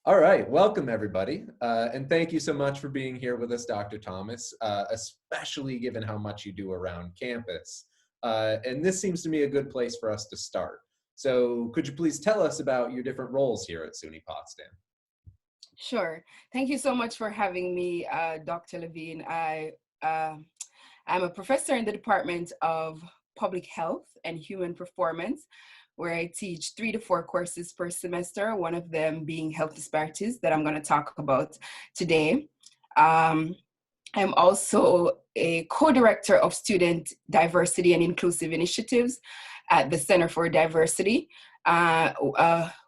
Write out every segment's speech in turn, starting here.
All right, welcome everybody. And thank you so much for being here with us, Dr. Thomas, especially given how much you do around campus. And this seems to me a good place for us to start. So could you please tell us about your different roles here at SUNY Potsdam? Sure. Thank you so much for having me, Dr. Levine. I'm a professor in the Department of Public Health and Human Performance, where I teach 3 to 4 courses per semester, one of them being health disparities that I'm going to talk about today. Um, I'm also a co-director of student diversity and inclusive initiatives at the Center for Diversity.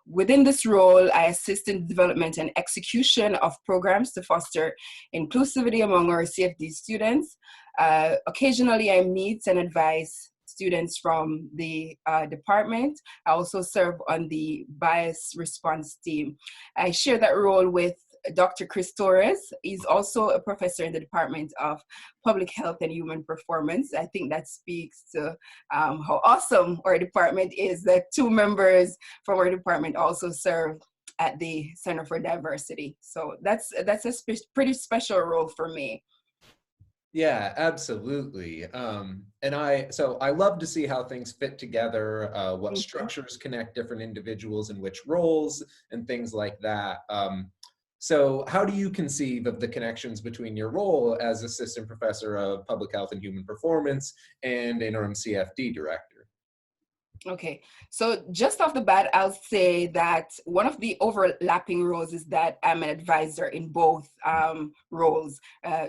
Within this role, I assist in the development and execution of programs to foster inclusivity among our CFD students. Occasionally, I meet and advise students from the department. I also serve on the bias response team. I share that role with Dr. Chris Torres. He's also a professor in the Department of Public Health and Human Performance. I think that speaks to how awesome our department is, that 2 members from our department also serve at the Center for Diversity. So that's a pretty special role for me. Yeah, absolutely. So I love to see how things fit together, what structures connect different individuals in which roles and things like that. So how do you conceive of the connections between your role as Assistant Professor of Public Health and Human Performance and Interim CFD Director? Okay, so just off the bat, I'll say that one of the overlapping roles is that I'm an advisor in both roles.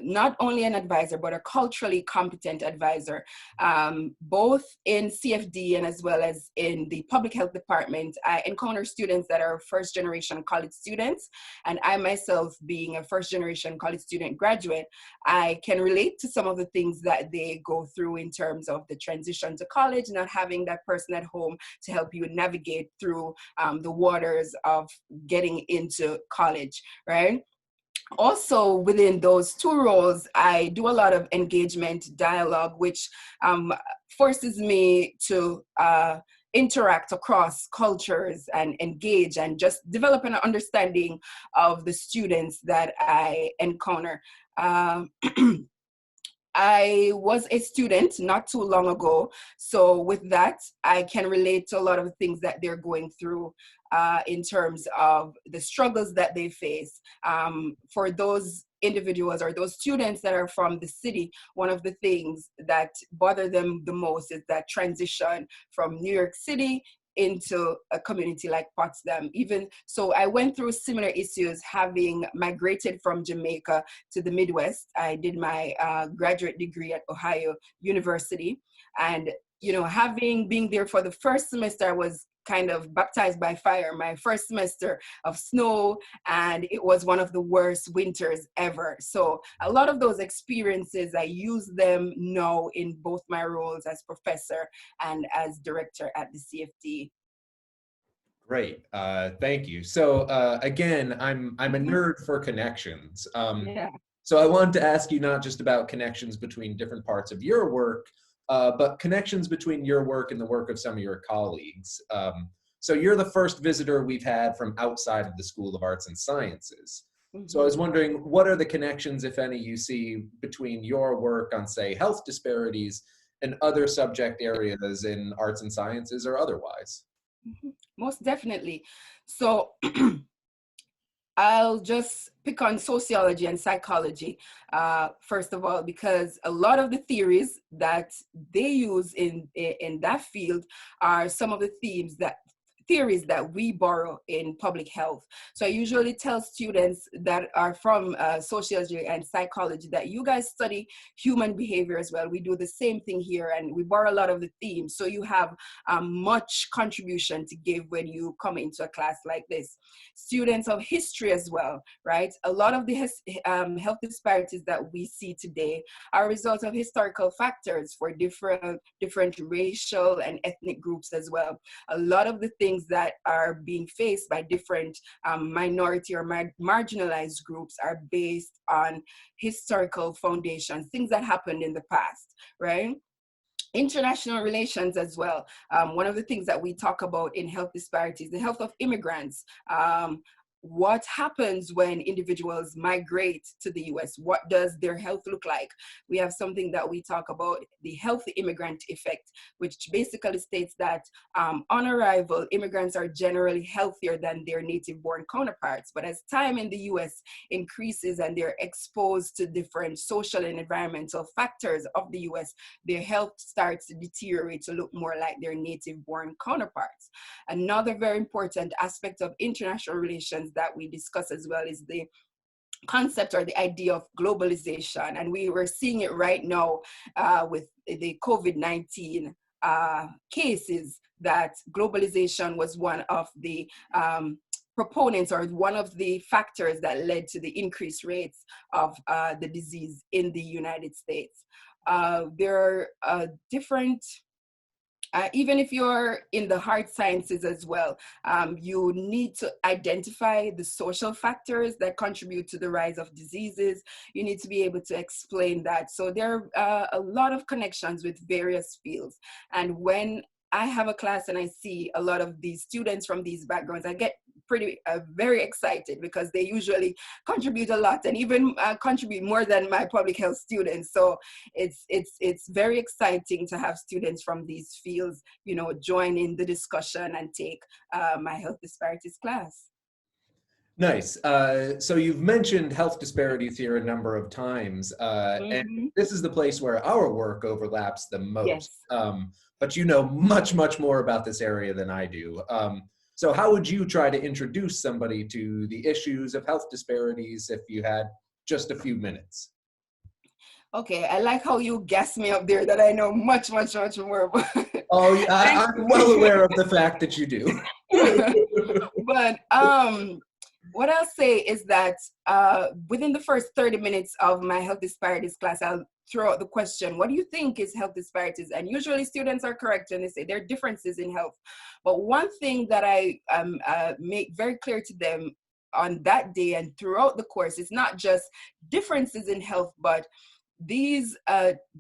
Not only an advisor, but a culturally competent advisor, both in CFD and as well as in the public health department. I encounter students that are first generation college students, and I myself, being a first generation college student graduate, I can relate to some of the things that they go through in terms of the transition to college, not having that person at home to help you navigate through the waters of getting into college, right? Also, within those 2 roles, I do a lot of engagement dialogue, which forces me to interact across cultures and engage and just develop an understanding of the students that I encounter. I was a student not too long ago. So with that, I can relate to a lot of the things that they're going through in terms of the struggles that they face. For those individuals or those students that are from the city, one of the things that bother them the most is that transition from New York City into a community like Potsdam. Even so, I went through similar issues having migrated from Jamaica to the Midwest. I did my graduate degree at Ohio University, and having been there for the first semester, I was kind of baptized by fire. My first semester of snow, and it was one of the worst winters ever. So a lot of those experiences, I use them now in both my roles as professor and as director at the CFD. Great, thank you. So again, I'm a nerd for connections. Yeah. So I wanted to ask you not just about connections between different parts of your work, but connections between your work and the work of some of your colleagues. So you're the first visitor we've had from outside of the School of Arts and Sciences. So I Mm-hmm. was wondering, what are the connections, if any, you see between your work on, say, health disparities and other subject areas in arts and sciences or otherwise? Mhm. Most definitely. So I'll just pick on sociology and psychology, first of all, because a lot of the theories that they use in that field are some of the theories that we borrow in public health. So I usually tell students that are from sociology and psychology that you guys study human behavior as well. We do the same thing here, and we borrow a lot of the themes. So you have much contribution to give when you come into a class like this. Students of history as well, right? A lot of the health disparities that we see today are a result of historical factors for different racial and ethnic groups as well. A lot of the things that are being faced by different minority or marginalized groups are based on historical foundations, things that happened in the past, right? International relations as well. One of the things that we talk about in health disparities, the health of immigrants. what happens when individuals migrate to the US? What does their health look like? We have something that we talk about, the healthy immigrant effect, which basically states that on arrival, immigrants are generally healthier than their native-born counterparts. But as time in the US increases and they're exposed to different social and environmental factors of the US, their health starts to deteriorate to look more like their native-born counterparts. Another very important aspect of international relations that we discuss as well is the concept or the idea of globalization. And we were seeing it right now with the COVID-19 cases, that globalization was one of the proponents or one of the factors that led to the increased rates of the disease in the United States. There are different even if you're in the hard sciences as well, you need to identify the social factors that contribute to the rise of diseases. You need to be able to explain that. So there are a lot of connections with various fields. And when I have a class and I see a lot of these students from these backgrounds, I get very excited because they usually contribute a lot and even contribute more than my public health students. So it's very exciting to have students from these fields, you know, join in the discussion and take my health disparities class. Nice. So you've mentioned health disparities here a number of times, and this is the place where our work overlaps the most. Yes. But you know much more about this area than I do. So how would you try to introduce somebody to the issues of health disparities if you had just a few minutes? Okay, I like how you gassed me up there that I know much more about. Oh, yeah, I'm well aware of the fact that you do. But what I'll say is that within the first 30 minutes of my health disparities class, I'll throw out the question, what do you think is health disparities? And usually students are correct and they say there are differences in health. But one thing that I make very clear to them on that day and throughout the course is not just differences in health, but these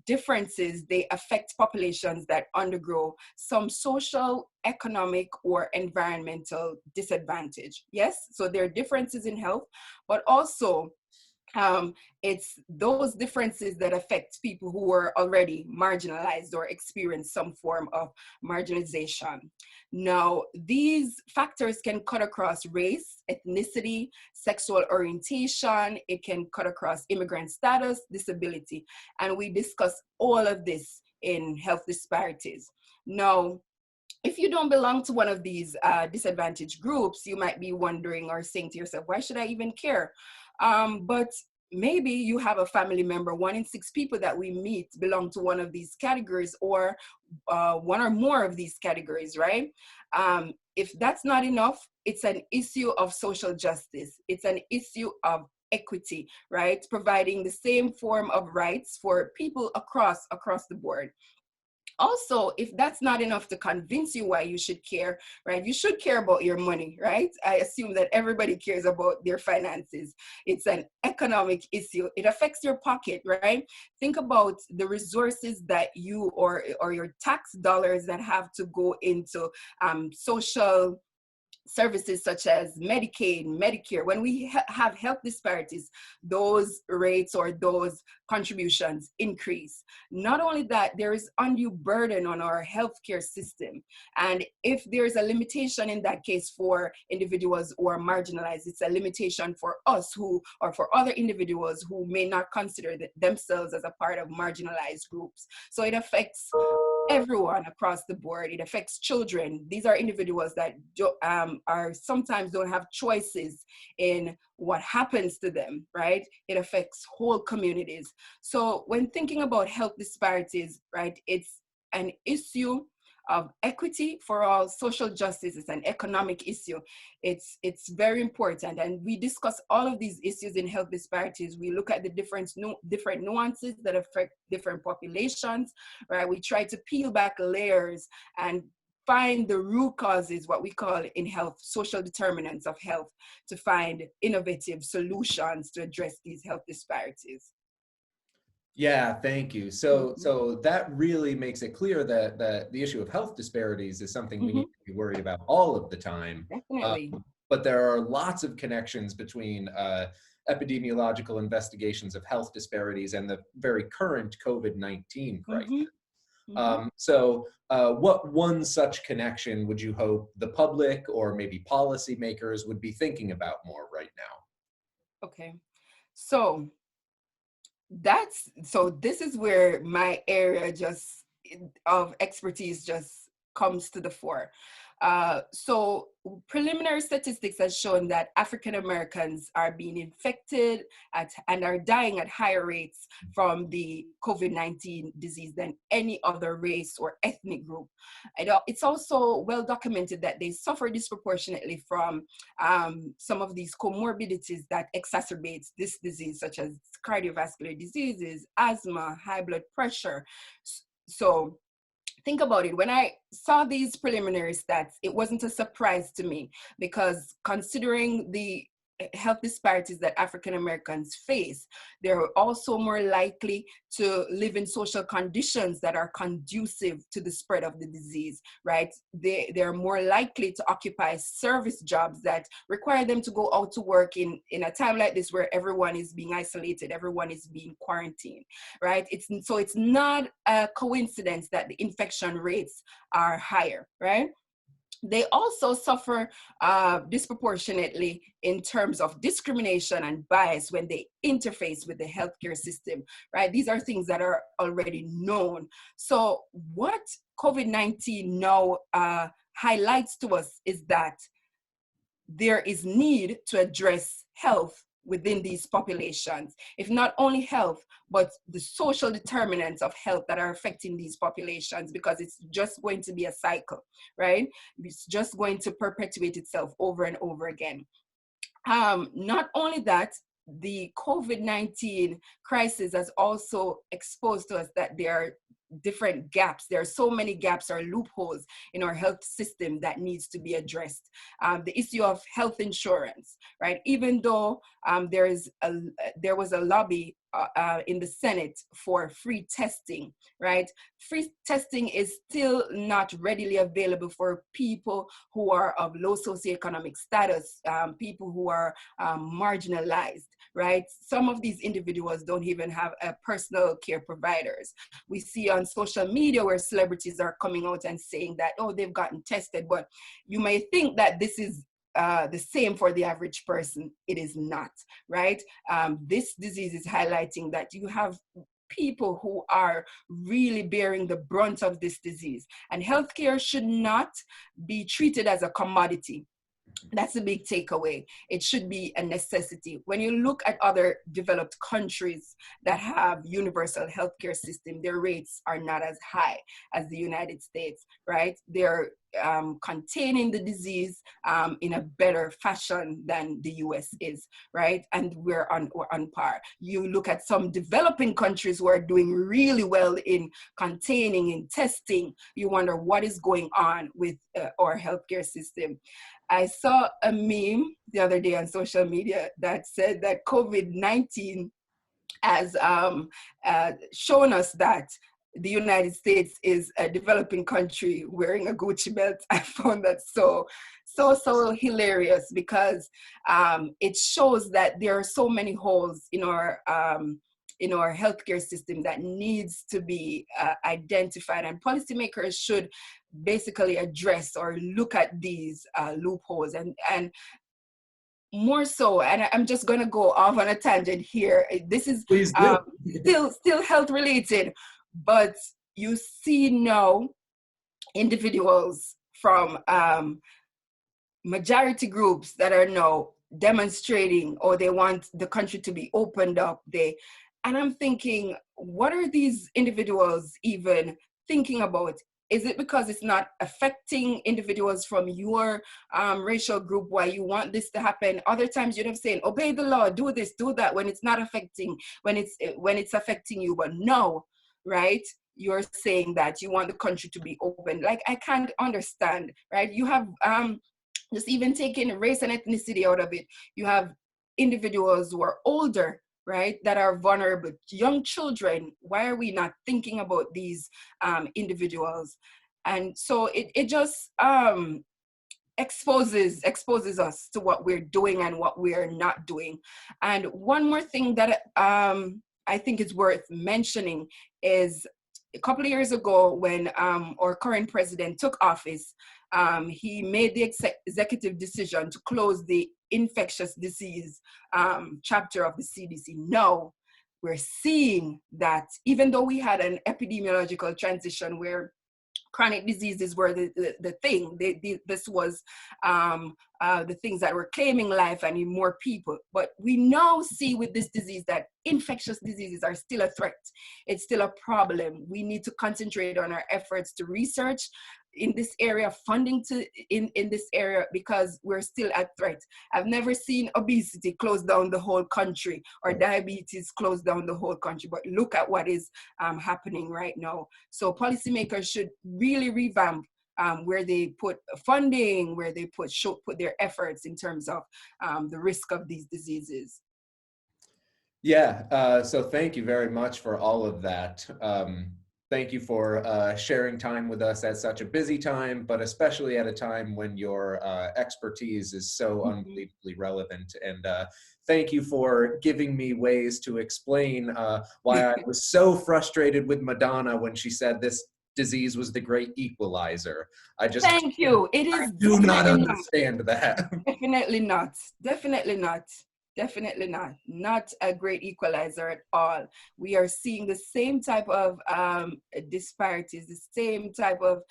differences, they affect populations that undergo some social, economic, or environmental disadvantage. Yes, so there are differences in health, but also it's those differences that affect people who are already marginalized or experience some form of marginalization. Now, these factors can cut across race, ethnicity, sexual orientation. It can cut across immigrant status, disability, and we discuss all of this in health disparities. Now, if you don't belong to one of these disadvantaged groups, you might be wondering or saying to yourself, why should I even care? But maybe you have a family member, 1 in 6 people that we meet belong to one of these categories or one or more of these categories, right? If that's not enough, it's an issue of social justice. It's an issue of equity, right? Providing the same form of rights for people across the board. Also, if that's not enough to convince you why you should care, right? You should care about your money, right? I assume that everybody cares about their finances. It's an economic issue. It affects your pocket, right? Think about the resources that you or your tax dollars that have to go into social services such as Medicaid, Medicare. When we have health disparities, those rates or those contributions increase. Not only that, there is undue burden on our healthcare system. And if there's a limitation in that case for individuals who are marginalized, it's a limitation for us who, or for other individuals who may not consider themselves as a part of marginalized groups. So it affects everyone across the board. It affects children. These are individuals that are sometimes don't have choices in what happens to them, right? It affects whole communities. So when thinking about health disparities, right, it's an issue of equity for all, social justice. It's an economic issue. It's very important. And we discuss all of these issues in health disparities. We look at the different nuances that affect different populations, right? We try to peel back layers and find the root causes, what we call in health, social determinants of health, to find innovative solutions to address these health disparities. Yeah, thank you. So that really makes it clear that the issue of health disparities is something we need to be worried about all of the time. Definitely. but there are lots of connections between epidemiological investigations of health disparities and the very current COVID-19 crisis. Mm-hmm. Mm-hmm. What one such connection would you hope the public or maybe policymakers would be thinking about more right now? Okay. So this is where my area of expertise just comes to the fore. So preliminary statistics has shown that African Americans are being infected and are dying at higher rates from the COVID-19 disease than any other race or ethnic group. It's also well documented that they suffer disproportionately from some of these comorbidities that exacerbates this disease, such as cardiovascular diseases, asthma, high blood pressure. So think about it. When I saw these preliminary stats, it wasn't a surprise to me, because considering the health disparities that African Americans face, they're also more likely to live in social conditions that are conducive to the spread of the disease, right? They're more likely to occupy service jobs that require them to go out to work in a time like this, where everyone is being isolated, everyone is being quarantined, right? So it's not a coincidence that the infection rates are higher, right? They also suffer disproportionately in terms of discrimination and bias when they interface with the healthcare system, right? These are things that are already known. So what COVID-19 now highlights to us is that there is need to address health within these populations, if not only health, but the social determinants of health that are affecting these populations, because it's just going to be a cycle, right? It's just going to perpetuate itself over and over again. Not only that, the COVID-19 crisis has also exposed to us that there are different gaps. There are so many gaps or loopholes in our health system that needs to be addressed. The issue of health insurance, right? Even though there was a lobby in the Senate for free testing, right? Free testing is still not readily available for people who are of low socioeconomic status, people who are marginalized, right? Some of these individuals don't even have personal care providers. We see on social media where celebrities are coming out and saying that, oh, they've gotten tested, but you may think that this is the same for the average person. It is not, right? This disease is highlighting that you have people who are really bearing the brunt of this disease, and healthcare should not be treated as a commodity. That's a big takeaway. It should be a necessity. When you look at other developed countries that have universal healthcare system, their rates are not as high as the United States, right? They're containing the disease in a better fashion than the US is, right? And we're on par. You look at some developing countries who are doing really well in containing and testing, you wonder what is going on with our healthcare system. I saw a meme the other day on social media that said that COVID-19 has shown us that the United States is a developing country wearing a Gucci belt. I found that so hilarious, because it shows that there are so many holes in our healthcare system that needs to be identified, and policymakers should basically address or look at these loopholes and more so. And I'm just going to go off on a tangent here. This is Please do. still health related, but you see now individuals from majority groups that are now demonstrating, or they want the country to be opened up. And I'm thinking, what are these individuals even thinking about? Is it because it's not affecting individuals from your racial group why you want this to happen? Other times you'd have said, obey the law, do this, do that, when it's not affecting, when it's affecting you. But no, right? You're saying that you want the country to be open. Like, I can't understand, right? You have just even taking race and ethnicity out of it. You have individuals who are older, right, that are vulnerable, young children. Why are we not thinking about these individuals? And so it just exposes us to what we're doing and what we're not doing. And one more thing that I think is worth mentioning is a couple of years ago when our current president took office, he made the executive decision to close the infectious disease chapter of the CDC. Now, we're seeing that even though we had an epidemiological transition where chronic diseases were the thing. This was the things that were claiming life and in more people. But we now see with this disease that infectious diseases are still a threat. It's still a problem. We need to concentrate on our efforts to research in this area, funding in this area, because we're still at threat. I've never seen obesity close down the whole country or diabetes close down the whole country, but look at what is happening right now. So policymakers should really revamp where they put funding, where they put their efforts in terms of the risk of these diseases. Yeah, so thank you very much for all of that. Thank you for sharing time with us at such a busy time, but especially at a time when your expertise is so unbelievably relevant. And thank you for giving me ways to explain why I was so frustrated with Madonna when she said this disease was the great equalizer. Thank you. It is I do not understand that. Definitely not. Definitely not. Definitely not. Not a great equalizer at all. We are seeing the same type of disparities, the same type of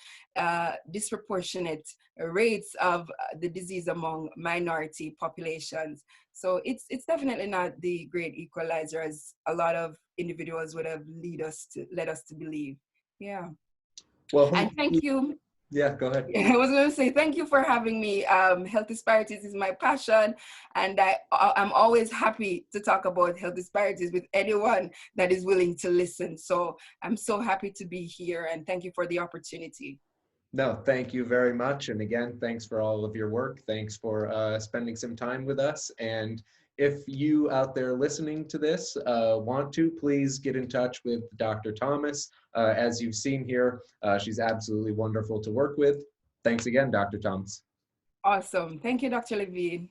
disproportionate rates of the disease among minority populations. So it's definitely not the great equalizer as a lot of individuals would have led us to believe. Yeah. Well, and thank you. Yeah, go ahead. I was going to say, thank you for having me. Health disparities is my passion, and I'm always happy to talk about health disparities with anyone that is willing to listen. So I'm so happy to be here, and thank you for the opportunity. No, thank you very much. And again, thanks for all of your work. Thanks for spending some time with us. And if you out there listening to this want to, please get in touch with Dr. Thomas. As you've seen here, she's absolutely wonderful to work with. Thanks again, Dr. Thomas. Awesome. Thank you, Dr. Levine.